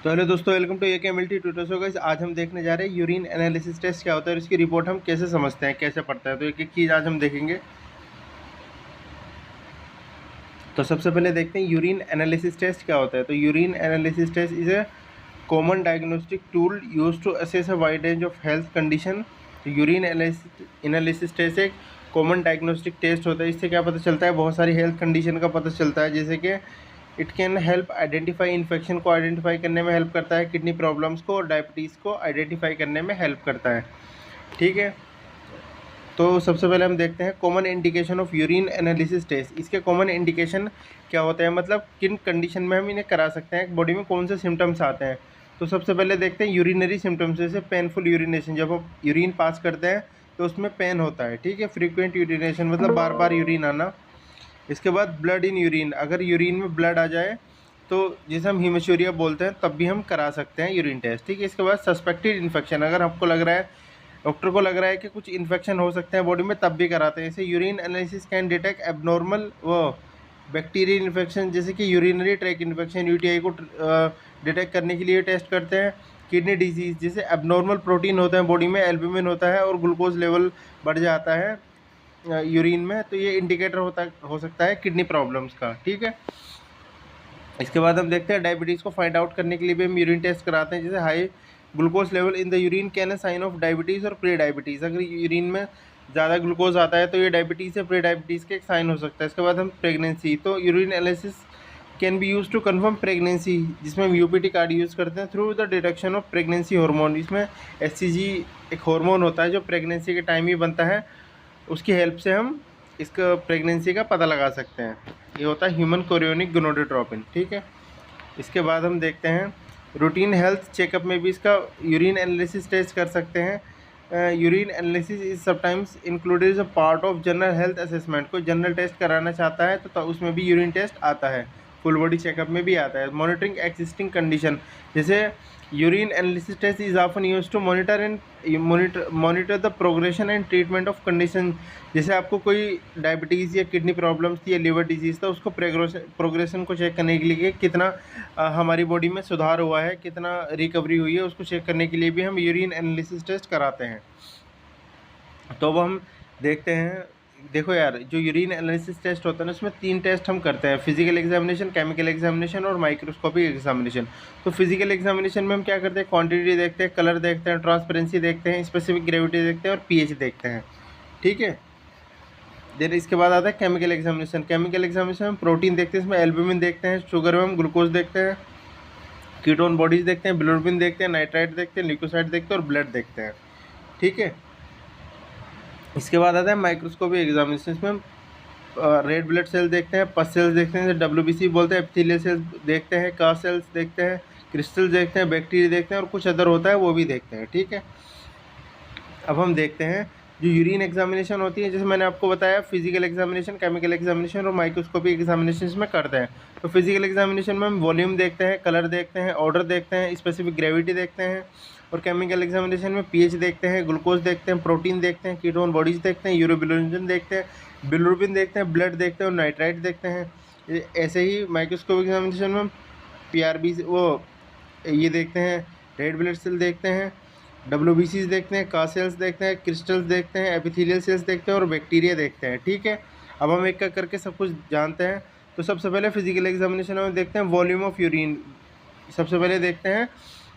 तो हेलो दोस्तों, welcome to AKMLT tutors. हो गाइस, आज हम देखने जा रहे हैं यूरिन एनालिसिस टेस्ट क्या होता है और इसकी रिपोर्ट हम कैसे समझते हैं, कैसे पढ़ते हैं। तो एक एक चीज़ आज हम देखेंगे। तो सबसे पहले देखते हैं यूरिन एनालिसिस टेस्ट क्या होता है। तो urine analysis test is a common diagnostic tool use to assess a wide range of health condition. तो यूरिन एनालिसिस टेस्ट एक कॉमन डायग्नोस्टिक टेस्ट होता है। इससे क्या पता चलता है, बहुत सारी हेल्थ कंडीशन का पता चलता है। जैसे कि it can help identify, infection को आइडेंटिफाई करने में हेल्प करता है, किडनी प्रॉब्लम्स को और डायबिटीज़ को आइडेंटिफाई करने में हेल्प करता है। ठीक है, तो सबसे पहले हम देखते हैं common indication of urine analysis test. इसके कॉमन इंडिकेशन क्या होते हैं, मतलब किन कंडीशन में हम इन्हें करा सकते हैं, बॉडी में कौन से सिम्टम्स आते हैं। तो सबसे पहले देखते हैं यूरिनरी सिम्टम्स, जैसे पेनफुल यूरिनेशन। जब हम यूरिन पास करते हैं तो उसमें पेन होता है। ठीक है, फ्रीक्वेंट यूरिनेशन मतलब बार बार यूरिन आना। इसके बाद ब्लड इन यूरिन, अगर यूरिन में ब्लड आ जाए तो जिसे हम हीमोचूरिया बोलते हैं, तब भी हम करा सकते हैं यूरिन टेस्ट। ठीक है, इसके बाद सस्पेक्टेड इन्फेक्शन, अगर आपको लग रहा है, डॉक्टर को लग रहा है कि कुछ इन्फेक्शन हो सकते हैं बॉडी में, तब भी कराते हैं। जैसे urine analysis can detect abnormal वो बैक्टीरियल इन्फेक्शन, जैसे कि यूरिनरी ट्रैक इन्फेक्शन, यूटीआई को डिटेक्ट करने के लिए टेस्ट करते हैं। किडनी डिजीज़, जैसे एबनॉर्मल प्रोटीन होता है बॉडी में, एल्ब्यूमिन होता है और ग्लूकोज लेवल बढ़ जाता है यूरिन में, तो ये इंडिकेटर हो सकता है किडनी प्रॉब्लम्स का। ठीक है, इसके बाद हम देखते हैं डायबिटीज़ को फाइंड आउट करने के लिए भी हम यूरिन टेस्ट कराते हैं। जैसे high glucose level in the urine can a sign of diabetes और प्री डायबिटीज़, अगर यूरिन में ज़्यादा ग्लूकोज आता है तो ये डायबिटीज़ या प्री डायबिटीज़ का एक साइन हो सकता है। इसके बाद हम प्रेगनेंसी, तो urine analysis can be use to confirm pregnancy, जिसमें हम यूपीटी कार्ड यूज़ करते हैं through the detection of pregnancy hormone. इसमें HCG एक हार्मोन होता है जो प्रेगनेंसी के टाइम ही बनता है, उसकी हेल्प से हम इसका प्रेगनेंसी का पता लगा सकते हैं। ये होता है ह्यूमन कोरियोनिक गोनाडोट्रोपिन। ठीक है, इसके बाद हम देखते हैं रूटीन हेल्थ चेकअप में भी इसका यूरिन एनालिसिस टेस्ट कर सकते हैं। Urine analysis is sometimes included a part of general health assessment. कोई जनरल टेस्ट कराना चाहता है तो उसमें भी यूरिन टेस्ट आता है, फुल बॉडी चेकअप में भी आता है। मॉनिटरिंग एक्सिस्टिंग कंडीशन, जैसे urine analysis test is often use to monitor the progression and treatment of condition. जैसे आपको कोई डायबिटीज़ या किडनी प्रॉब्लम्स थी या लिवर डिजीज़ था, उसको प्रोग्रेशन को चेक करने के लिए कितना हमारी बॉडी में सुधार हुआ है, कितना रिकवरी हुई है, उसको चेक करने के लिए भी हम यूरिन एनालिसिस टेस्ट कराते हैं। तो अब हम देखते हैं, देखो यार, जो यूरिन एनालिसिस टेस्ट होता है ना, उसमें 3 टेस्ट हम करते हैं, फिजिकल एग्जामिनेशन, केमिकल एग्जामिनेशन और माइक्रोस्कोपिक एग्जामिनेशन। तो फिजिकल एग्जामिनेशन में हम क्या करते हैं, क्वांटिटी देखते हैं, कलर देखते हैं, ट्रांसपेरेंसी देखते हैं, स्पेसिफिक ग्रेविटी देखते हैं और पीएच देखते हैं। ठीक है, देन इसके बाद आता है केमिकल एग्जामिनेशन। केमिकल एग्जामिनेशन में प्रोटीन देखते हैं, इसमें एल्ब्यूमिन देखते हैं, शुगर में हम ग्लूकोज देखते हैं, कीटोन बॉडीज देखते हैं, बिलिरुबिन देखते हैं, नाइट्राइट देखते हैं, ल्यूकोसाइड देखते हैं और ब्लड देखते हैं। ठीक है, इसके बाद आता है माइक्रोस्कोपिक एग्जामिनेशन। इसमें हम रेड ब्लड सेल देखते हैं, पस सेल्स देखते हैं, WBC बोलते हैं, एपिथेलियल सेल्स देखते हैं, कास्ट सेल्स देखते हैं, क्रिस्टल देखते हैं, बैक्टीरिया देखते हैं और कुछ अदर होता है वो भी देखते हैं। ठीक है, अब हम देखते हैं जो यूरिन एग्जामिनेशन होती है, जैसे मैंने आपको बताया, फिजिकल एग्जामिनेशन, केमिकल एग्जामिनेशन और माइक्रोस्कोपिक एग्जामिनेशन इसमें करते हैं। तो फिजिकल एग्जामिनेशन में हम वॉल्यूम देखते हैं, कलर देखते हैं, ऑर्डर देखते हैं, स्पेसिफिक ग्रेविटी देखते हैं। और केमिकल एग्जामिनेशन में पीएच देखते हैं, ग्लूकोज देखते हैं, प्रोटीन देखते हैं, कीटोन बॉडीज देखते हैं, यूरोबिलिरुबिन देखते हैं, बिलिरुबिन देखते हैं, ब्लड देखते हैं और नाइट्राइट देखते हैं। ऐसे ही माइक्रोस्कोपिक एग्जामिनेशन में हम PRB वो ये देखते हैं, रेड ब्लड सेल देखते हैं, WBCs देखते हैं, का सेल्स देखते हैं, क्रिस्टल्स देखते हैं, एपिथेलियल सेल्स देखते हैं और बैक्टीरिया देखते हैं। ठीक है, अब हम एक एक करके सब कुछ जानते हैं। तो सबसे पहले फिजिकल एग्जामिनेशन में देखते हैं वॉल्यूम ऑफ यूरिन। सबसे पहले देखते हैं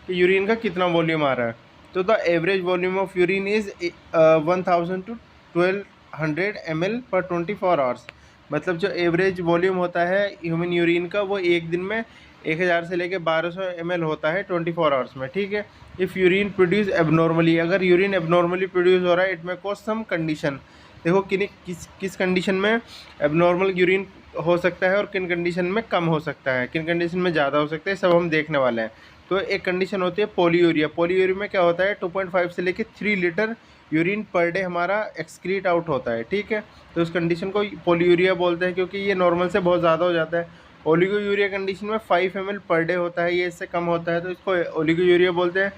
कि यूरिन का कितना वॉल्यूम आ रहा है। तो the average volume of urine is 1000 to 1200 ml पर 24 आवर्स। मतलब जो एवरेज वॉल्यूम होता है ह्यूमन यूरिन का, वो एक दिन में 1000 से लेकर 1200 ml होता है 24 आवर्स में। ठीक है, इफ़ यूरिन प्रोड्यूस एबनॉर्मली, अगर यूरिन एबनॉर्मली प्रोड्यूस हो रहा है, it may cause some condition. देखो किस कंडीशन में एबनॉर्मल यूरिन हो सकता है और किन कंडीशन में कम हो सकता है, किन कंडीशन में ज़्यादा हो सकता है, सब हम देखने वाले हैं। तो एक कंडीशन होती है पॉलीयूरिया। पॉलीयूरिया में क्या होता है, 2.5 से लेकर 3 लीटर यूरिन पर डे हमारा एक्सक्रीट आउट होता है। ठीक है, तो उस कंडीशन को पॉलीयूरिया बोलते हैं, क्योंकि ये नॉर्मल से बहुत ज़्यादा हो जाता है। ओलिगोयूरिया कंडीशन में 5 ml पर डे होता है, ये इससे कम होता है तो इसको ओलिगोयूरिया बोलते हैं।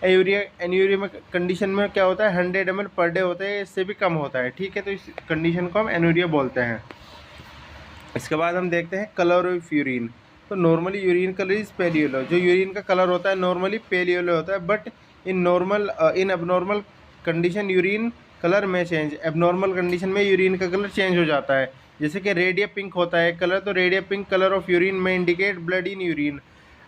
एन्यूरिया में कंडीशन में क्या होता है, 100 ml पर डे होता है, इससे भी कम होता है। ठीक है, तो इस कंडीशन को हम एन्यूरिया बोलते हैं। इसके बाद हम देखते हैं कलर ऑफ यूरिन। तो normally urine colour is pale yellow, जो यूरिन का कलर होता है नॉर्मली पेल येलो होता है, but in abnormal condition urine colour में चेंज, एबनॉर्मल कंडीशन में यूरिन का कलर चेंज हो जाता है। जैसे कि रेड या पिंक होता है कलर, तो रेड या पिंक कलर ऑफ यूरिन में इंडिकेट ब्लड इन यूरिन।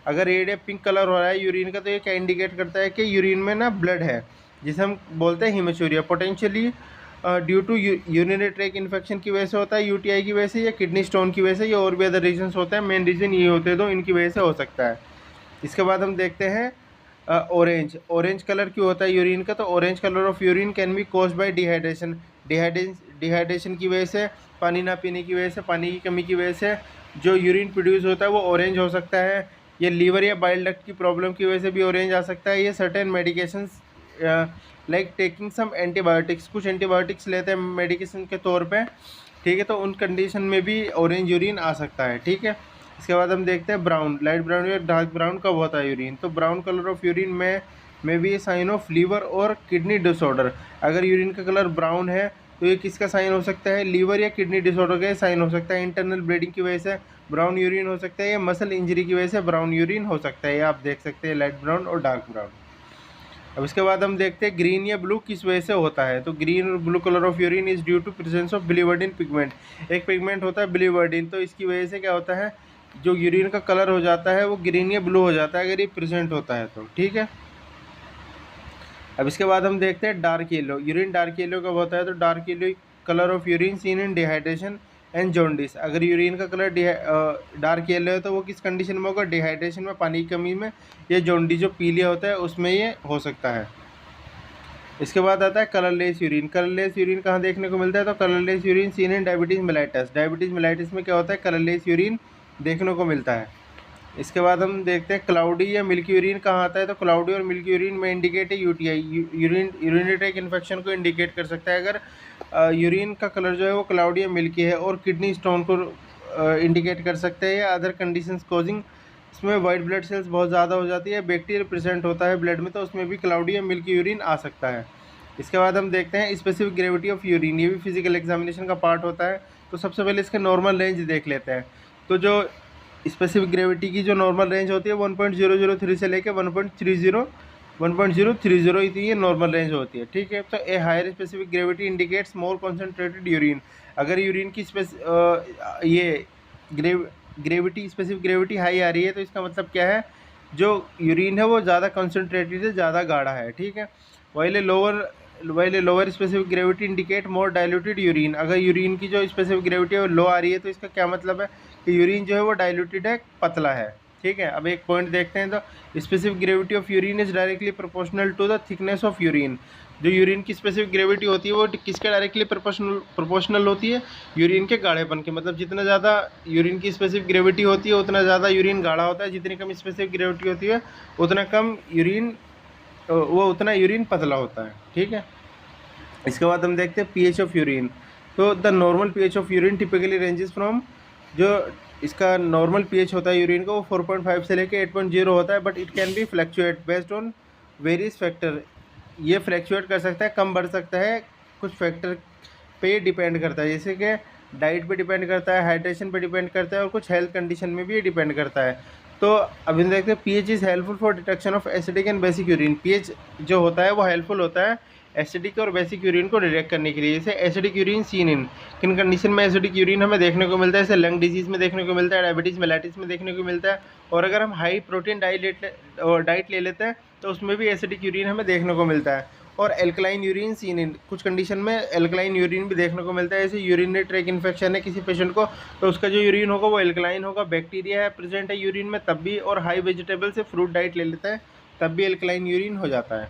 अगर रेड या पिंक कलर हो रहा है यूरिन का, तो ये क्या इंडिकेट करता है कि यूरिन में ना ब्लड है, जिसे हम बोलते हैं haematuria. Potentially due to urinary tract infection की वजह से होता है, यूटीआई की वजह से, या किडनी स्टोन की वजह से, या और भी अदर रीजन्स होते हैं। मेन रीज़न ये होते हैं, तो इनकी वजह से हो सकता है। इसके बाद हम देखते हैं ऑरेंज कलर क्यों होता है यूरिन का। तो orange colour of urine can be caused by dehydration. Dehydration की वजह से, पानी ना पीने की वजह से, पानी की कमी की वजह से जो यूरिन प्रोड्यूस होता है वो ऑरेंज हो सकता है। ये लीवर या बाइल डक्ट की प्रॉब्लम की वजह से भी ऑरेंज आ सकता है। ये certain medications like taking some antibiotics, कुछ एंटीबायोटिक्स लेते हैं मेडिकेशन के तौर पे, ठीक है, तो उन कंडीशन में भी ऑरेंज यूरिन आ सकता है, ठीक है। इसके बाद हम देखते हैं ब्राउन, लाइट ब्राउन या डार्क ब्राउन कब होता है यूरिन। तो ब्राउन कलर ऑफ यूरिन में भी साइन ऑफ लीवर और किडनी डिसऑर्डर। अगर यूरिन का कलर ब्राउन है तो ये किसका साइन हो सकता है, लीवर या किडनी डिसऑर्डर का साइन हो सकता है। इंटरनल ब्लीडिंग की वजह से ब्राउन यूरिन हो सकता है, या मसल इंजरी की वजह से ब्राउन यूरिन हो सकता है। ये आप देख सकते हैं लाइट ब्राउन और डार्क ब्राउन। अब इसके बाद हम देखते हैं ग्रीन या ब्लू किस वजह से होता है। तो ग्रीन और blue colour of urine is due to presence of biliverdin pigment. एक पिगमेंट होता है बिलीवर्डिन, तो इसकी वजह से क्या होता है, जो यूरिन का कलर हो जाता है वो ग्रीन या ब्लू हो जाता है अगर ये प्रेजेंट होता है तो, ठीक है। अब इसके बाद हम देखते हैं dark yellow. Urine dark yellow कब होता है। तो dark yellow colour of urine seen in dehydration and jaundice. अगर यूरिन का कलर डार्क येलो है तो वो किस कंडीशन में होगा, डिहाइड्रेशन में, पानी की कमी में, या जॉन्डिस जो पीलिया होता है उसमें ये हो सकता है। इसके बाद आता है कलरलेस यूरिन। कलरलेस यूरिन कहाँ देखने को मिलता है। तो colourless urine seen in diabetes mellitus. Diabetes mellitus में क्या होता है, कलरलेस यूरिन देखने को मिलता है। इसके बाद हम देखते हैं क्लाउडी या मिल्की यूरिन कहाँ आता है। तो क्लाउडी और मिल्की यूरिन में इंडिकेट है यूटीआई, यूरिनरी ट्रैक इन्फेक्शन को इंडिकेट कर सकता है। अगर यूरिन का कलर जो है वो क्लाउडी या मिल्की है, और किडनी स्टोन को इंडिकेट कर सकते हैं, या अदर कंडीशंस कॉजिंग, इसमें वाइट ब्लड सेल्स बहुत ज़्यादा हो जाती है, बैक्टीरिया प्रेजेंट होता है ब्लड में, तो उसमें भी क्लाउडी या मिल्की यूरिन आ सकता है। इसके बाद हम देखते हैं स्पेसिफिक ग्रेविटी ऑफ यूरिन। ये भी फिजिकल एग्जामिनेशन का पार्ट होता है। तो सबसे पहले इसके नॉर्मल रेंज देख लेते हैं। तो जो स्पेसिफिक ग्रेविटी की जो नॉर्मल रेंज होती है 1.003 से लेकर 1.030 ही ये नॉर्मल रेंज होती है, ठीक है। तो a higher specific gravity indicates more concentrated urine. अगर यूरिन की ग्रेविटी स्पेसिफिक ग्रेविटी हाई आ रही है तो इसका मतलब क्या है, जो यूरिन है वो ज़्यादा कॉन्सेंट्रेटेड है, ज़्यादा गाढ़ा है, ठीक है। While lower specific gravity indicate more diluted urine. अगर यूरिन की जो स्पेसिफिक ग्रेविटी है वो लो आ रही है तो इसका क्या मतलब है कि यूरिन जो है वो डाइल्यूटेड है, पतला है, ठीक है। अब एक पॉइंट देखते हैं। तो specific gravity of urine is directly proportional to the thickness of urine. जो यूरिन की स्पेसिफिक ग्रेविटी होती है वो किसके डायरेक्टली प्रोपोर्शनल होती है, यूरिन के गाढ़ेपन के। मतलब जितना ज़्यादा यूरिन की स्पेसिफिक ग्रेविटी होती है उतना ज़्यादा यूरिन गाढ़ा होता है, जितनी कम स्पेसिफिक ग्रेविटी होती है उतना कम यूरिन, वो उतना यूरिन पतला होता है, ठीक है। इसके बाद हम देखते हैं पीएच ऑफ यूरिन। तो the normal pH of urine typically ranges from, जो इसका नॉर्मल पीएच होता है यूरिन का वो 4.5 से लेके 8.0 होता है, but it can be fluctuate based on various factor. ये फ्लैक्चुएट कर सकता है, कम बढ़ सकता है, कुछ फैक्टर पे डिपेंड करता है, जैसे कि डाइट पे डिपेंड करता है, हाइड्रेशन पे डिपेंड करता है, और कुछ हेल्थ कंडीशन में भी डिपेंड करता है। तो अभी देखते हैं pH is helpful for detection of acidic and basic urine. PH जो होता है वो हेल्पफुल होता है एसिडिक और बेसिक यूरिन को डिटेक्ट करने के लिए। जैसे एसिडिक यूरिन सीन इन किन कंडीशन में एसिडिक यूरिन हमें देखने को मिलता है, जैसे लंग डिजीज़ में देखने को मिलता है, डायबिटीज़ मेलाइटिस में देखने को मिलता है, और अगर हम हाई प्रोटीन डाइट ले लेते हैं तो उसमें भी एसिडिक यूरिन हमें देखने को मिलता है। और एल्कलाइन यूरिन सीन इन, कुछ कंडीशन में एल्कलाइन यूरिन भी देखने को मिलता है। जैसे यूरिनरी ट्रैक इन्फेक्शन है किसी पेशेंट को तो उसका जो यूरिन होगा वो एल्कलाइन होगा, बैक्टीरिया है प्रेजेंट है यूरिन में तब भी, और हाई वेजिटेबल से फ्रूट डाइट ले लेता है तब भी एल्कलाइन यूरिन हो जाता है,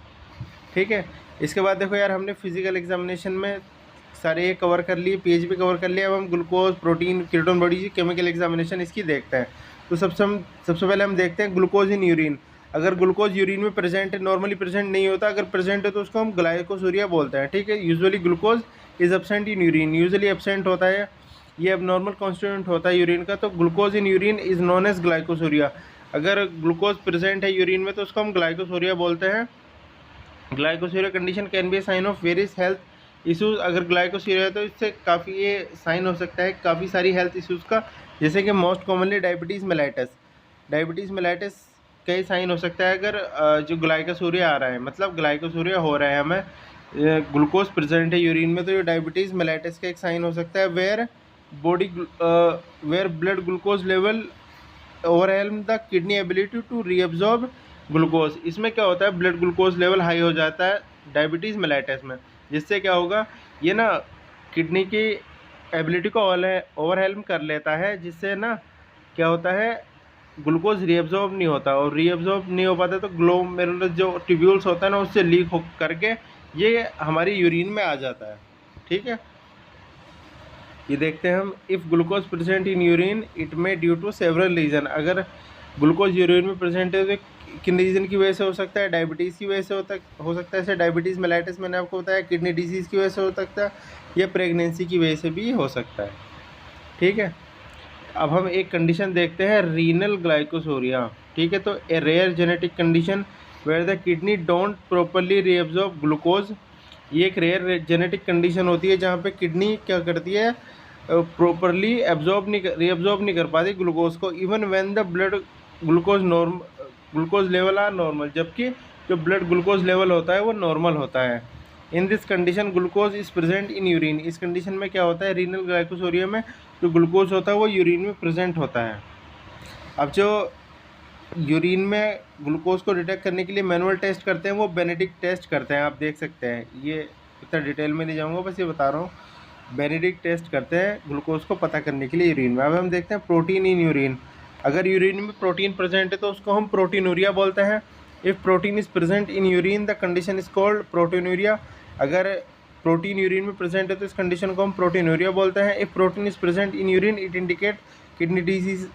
ठीक है। इसके बाद देखो यार, हमने फिजिकल एग्जामिनेशन में सारे ये कवर कर लिए, पेज भी कवर कर लिया। अब हम ग्लूकोज, प्रोटीन, कीटोन बॉडी की केमिकल एग्जामिनेशन इसकी देखते हैं। तो सबसे पहले हम देखते हैं ग्लूकोज इन यूरिन। अगर ग्लूकोज यूरिन में प्रेजेंट है, नॉर्मली प्रेजेंट नहीं होता, अगर प्रेजेंट है तो उसको हम ग्लाइकोसूरिया बोलते हैं, ठीक है। Usually glucose is absent in urine, usually absent होता है, ये अब नॉर्मल कॉन्स्टिट्यूएंट होता है यूरिन का। तो glucose in urine is known as glycosuria. अगर ग्लूकोज प्रेजेंट है यूरिन में तो उसको हम ग्लाइकोसूरिया बोलते हैं। Glycosuria condition can be sign of various health issues. अगर ग्लाइकोसूरिया है तो इससे काफ़ी ये साइन हो सकता है काफ़ी सारी हेल्थ इश्यूज़ का, जैसे कि most commonly diabetes mellitus. Diabetes mellitus कई साइन हो सकता है अगर जो ग्लाइकोसूरिया आ रहा है, मतलब ग्लाइकोसूरिया हो रहा है, हमें ग्लूकोज प्रेजेंट है यूरिन में, तो ये डायबिटीज़ मेलाइटिस का एक साइन हो सकता है। Where blood glucose level overwhelm the kidney ability to reabsorb glucose. इसमें क्या होता है, ब्लड ग्लूकोज लेवल हाई हो जाता है डायबिटीज़ मेलाइटिस में, जिससे क्या होगा, ये ना किडनी की एबिलिटी को ओवरवेल्म कर लेता है, जिससे ना क्या होता है, ग्लूकोज रीअब्जॉर्ब नहीं होता, और रीअब्जॉर्ब नहीं हो पाता तो ग्लोमेरुलर जो ट्यूब्यूल्स होता है ना, उससे लीक हो करके ये हमारी यूरिन में आ जाता है। ठीक है, ये देखते हैं हम, if glucose present in urine it may due to several reason. अगर ग्लूकोज यूरिन में प्रेजेंट है तो किन रीजन की वजह से हो सकता है, डायबिटीज़ की वजह से हो सकता है, जैसे डायबिटीज़ मेलाइटिस मैंने आपको बताया, किडनी डिजीज़ की वजह से हो सकता है, या प्रेगनेंसी की वजह से भी हो सकता है। ठीक है, अब हम एक कंडीशन देखते हैं, रीनल ग्लाइकोसूरिया। ठीक है, तो a rare genetic condition where the kidney don't properly reabsorb glucose. ये एक रेयर जेनेटिक कंडीशन होती है जहाँ पे किडनी क्या करती है, प्रॉपरली रीअब्जॉर्ब नहीं कर पाती ग्लूकोज को, even when the blood glucose level are normal, जबकि जो ब्लड ग्लूकोज लेवल होता है वो नॉर्मल होता है। इन this condition glucose is present in urine. इस कंडीशन में क्या होता है, रीनल ग्लाइकोसूरिया में जो ग्लूकोज होता है वो यूरिन में प्रेजेंट होता है। अब जो यूरिन में ग्लूकोज को डिटेक्ट करने के लिए मैनुअल टेस्ट करते हैं वो बेनेडिक्ट टेस्ट करते हैं, आप देख सकते हैं। ये इतना डिटेल में नहीं जाऊँगा, बस ये बता रहा हूँ, बेनेडिक्ट टेस्ट करते हैं ग्लूकोज को पता करने के लिए यूरिन में। अब हम देखते हैं प्रोटीन इन यूरिन। अगर यूरिन में प्रोटीन प्रेजेंट है तो उसको हम प्रोटीनूरिया बोलते हैं। If protein is present in urine the condition is called proteinuria. अगर प्रोटीन यूरिन में प्रेजेंट है तो इस कंडीशन को हम प्रोटीनूरिया बोलते हैं। If protein is present in urine it indicate kidney disease.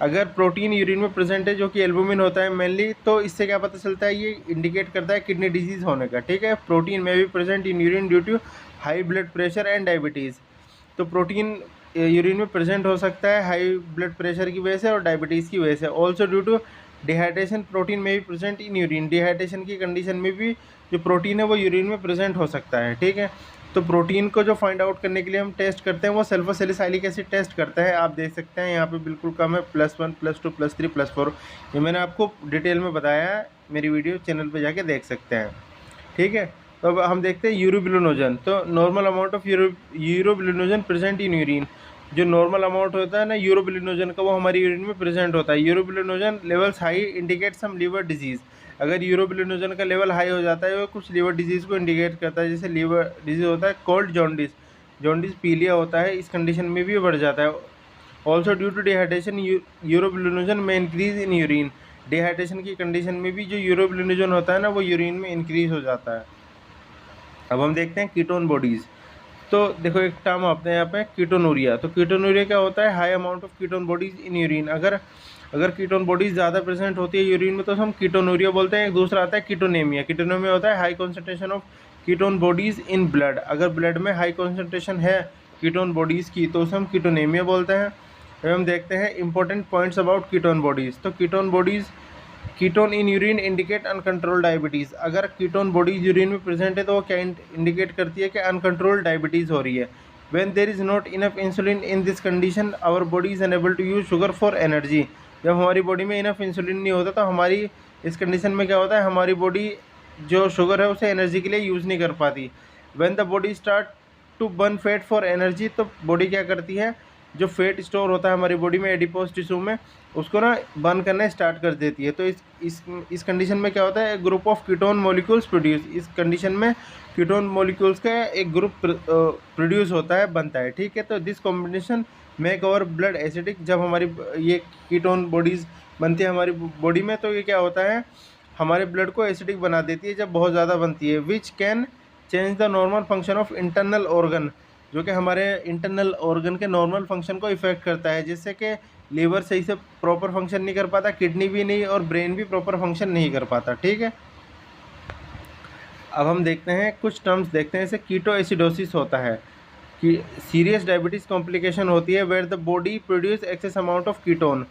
अगर प्रोटीन यूरिन में प्रेजेंट है जो कि एल्बुमिन होता है मेनली, तो इससे क्या पता चलता है, ये इंडिकेट करता है किडनी डिजीज़ होने का। ठीक है, प्रोटीन में भी present in urine due to high blood pressure and diabetes. तो प्रोटीन यूरिन में प्रेजेंट हो सकता है हाई ब्लड प्रेशर की वजह से और डायबिटीज़ की वजह से। Also due to dehydration protein में भी प्रेजेंट इन यूरिन। डिहाइड्रेशन की कंडीशन में भी जो प्रोटीन है वो यूरिन में प्रेजेंट हो सकता है। ठीक है, तो प्रोटीन को जो फाइंड आउट करने के लिए हम टेस्ट करते हैं वो सल्फोसैलिसाइलिक एसिड टेस्ट करते हैं। आप देख सकते हैं यहाँ पे बिल्कुल कम है, +1 +2 +3 +4। ये मैंने आपको डिटेल में बताया है, मेरी वीडियो चैनल पे जाके देख सकते हैं। ठीक है, तो अब हम देखते हैं यूरोबिलिनोजन। तो normal amount of urobilinogen present in urine. जो नॉर्मल अमाउंट होता है ना यूरोबिलिनोजन का, वो हमारी यूरिन में प्रेजेंट होता है। यूरोबिलिनोजन लेवल्स हाई इंडिकेट सम लीवर डिजीज़। अगर यूरोबिलिनोजन का लेवल हाई हो जाता है वो कुछ लीवर डिजीज़ को इंडिकेट करता है, जैसे लीवर डिजीज़ होता है कोल्ड जॉन्डिस, जॉन्डिस पीलिया होता है, इस कंडीशन में भी बढ़ जाता है। Also due to dehydration urobilinogen में इंक्रीज इन यूरिन। डिहाइड्रेशन की कंडीशन में भी जो यूरोबिलिनोजन होता है ना वो यूरिन में इंक्रीज हो जाता है। अब हम देखते हैं कीटोन बॉडीज़। तो देखो एक टर्म आता है यहाँ पे कीटोनूरिया। तो कीटोनूरिया क्या होता है, high amount of ketone bodies in urine. अगर कीटोन बॉडीज़ ज़्यादा प्रेजेंट होती है यूरिन में तो हम कीटोनूरिया बोलते हैं। एक दूसरा आता है कीटोनेमिया। कीटोनेमिया होता है high concentration of ketone bodies in blood. अगर ब्लड में हाई कॉन्सेंट्रेशन है कीटोन बॉडीज़ की तो उसे हम कीटोनेमिया बोलते हैं। अब हम देखते हैं important points about ketone bodies. तो ketone in urine indicate uncontrolled diabetes. अगर कीटोन बॉडीज यूरिन में प्रेजेंट है तो वो क्या इंडिकेट करती है कि अनकंट्रोल्ड डायबिटीज़ हो रही है। When there is not enough insulin in this condition our body is unable to use sugar for energy. जब हमारी बॉडी में इनफ इंसुलिन नहीं होता तो हमारी इस कंडीशन में क्या होता है, हमारी बॉडी जो शुगर है उसे एनर्जी के लिए यूज़ नहीं कर पाती। When the body start to burn fat for energy, तो बॉडी क्या करती है, जो फेट स्टोर होता है हमारी बॉडी में एडिपोज टिश्यू में, उसको ना बर्न करना स्टार्ट कर देती है। तो इस कंडीशन में क्या होता है, एक group of ketone molecules produce. इस कंडीशन में कीटोन मॉलिक्यूल्स का एक ग्रुप प्रोड्यूस होता है, बनता है। ठीक है, तो this combination make our blood acidic. जब हमारी ये कीटोन बॉडीज़ बनती है हमारी बॉडी में तो ये क्या होता है, हमारे ब्लड को एसिडिक बना देती है जब बहुत ज़्यादा बनती है। Which can change the normal function of internal organ, जो कि हमारे इंटरनल ऑर्गन के नॉर्मल फंक्शन को इफेक्ट करता है, जिससे कि लीवर सही से प्रॉपर फंक्शन नहीं कर पाता, किडनी भी नहीं और ब्रेन भी प्रॉपर फंक्शन नहीं कर पाता। ठीक है, अब हम देखते हैं कुछ टर्म्स देखते हैं, जैसे कीटो एसिडोसिस होता है कि सीरियस डायबिटीज़ कॉम्प्लिकेशन होती है where the body produce excess amount of ketone.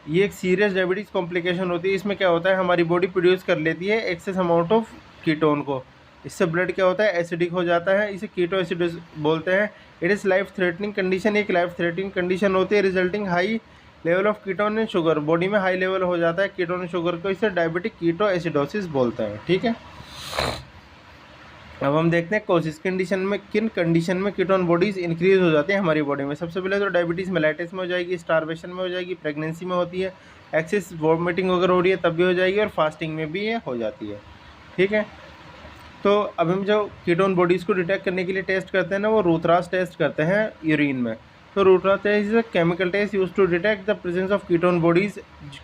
ये एक सीरियस डायबिटीज़ कॉम्प्लिकेशन होती है। इसमें क्या होता है, हमारी बॉडी प्रोड्यूस कर लेती है एक्सेस अमाउंट ऑफ कीटोन को, इससे ब्लड क्या होता है, एसिडिक हो जाता है। इसे कीटो एसिडोसिस बोलते हैं। It is life threatening condition, एक लाइफ थ्रेटनिंग कंडीशन होती है resulting high level of ketone in sugar, body में हाई लेवल हो जाता है कीटोन इन शुगर को, इसे डायबिटिक कीटो एसिडोसिस बोलते हैं। ठीक है, अब हम देखते हैं कोसिस कंडीशन में, किन कंडीशन में कीटोन बॉडीज इंक्रीज हो जाती है हमारी बॉडी में। सबसे पहले तो डायबिटीज़ मेलाइटिस में हो जाएगी, स्टारवेशन में हो जाएगी, प्रेगनेंसी में होती है, एक्सेस वॉमिटिंग अगर हो रही है तब भी हो जाएगी, और फास्टिंग में भी ये हो जाती है। ठीक है, तो अब हम जो कीटोन बॉडीज़ को डिटेक्ट करने के लिए टेस्ट करते हैं ना, वो रूथरास टेस्ट करते हैं यूरिन में। तो Rothera's test is a chemical test use to detect the presence of ketone bodies.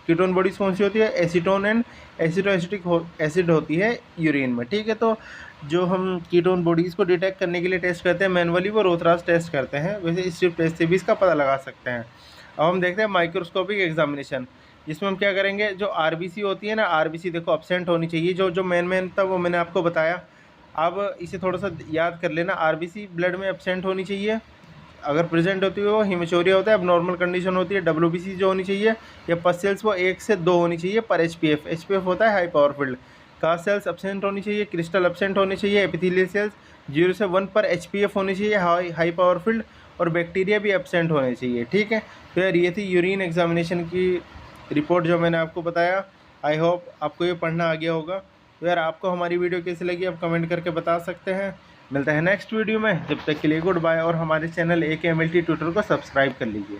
Ketone bodies कौन सी होती है? एसीटोन एंड एसिडोएसिटिक एसिड होती है यूरिन में। ठीक है, तो जो हम कीटोन बॉडीज़ को डिटेक्ट करने के लिए टेस्ट करते हैं मैनुअली, वो रूथरास टेस्ट करते हैं। वैसे स्ट्रिप टेस्ट से भी इसका पता लगा सकते हैं। अब हम देखते हैं माइक्रोस्कोपिक एग्जामिनेशन, जिसमें हम क्या करेंगे, जो आरबीसी होती है ना, आरबीसी देखो एब्सेंट होनी चाहिए, जो मेन था वो मैंने आपको बताया। अब इसे थोड़ा सा याद कर लेना, आरबीसी ब्लड में एब्सेंट होनी चाहिए, अगर प्रेजेंट होती है वो हिमोचोरिया होता है, अब नॉर्मल कंडीशन होती है डब्ल्यूबीसी जो होनी चाहिए, या पस सेल्स वो 1 से 2 होनी चाहिए पर एचपीएफ होता है high power field. Cast cells absent होनी चाहिए, क्रिस्टल एब्सेंट होनी चाहिए, एपिथेलियल सेल्स 0 से 1 पर एचपीएफ होनी चाहिए हाई पावर फील्ड, और बैक्टीरिया भी एब्सेंट होने चाहिए। ठीक है, तो यार ये थी यूरिन एग्जामिनेशन की रिपोर्ट जो मैंने आपको बताया। आई होप आपको ये पढ़ना आ गया होगा। तो यार आपको हमारी वीडियो कैसी लगी आप कमेंट करके बता सकते हैं। मिलते हैं नेक्स्ट वीडियो में, जब तक के लिए गुड बाय, और हमारे चैनल AKMLT ट्यूटर को सब्सक्राइब कर लीजिए।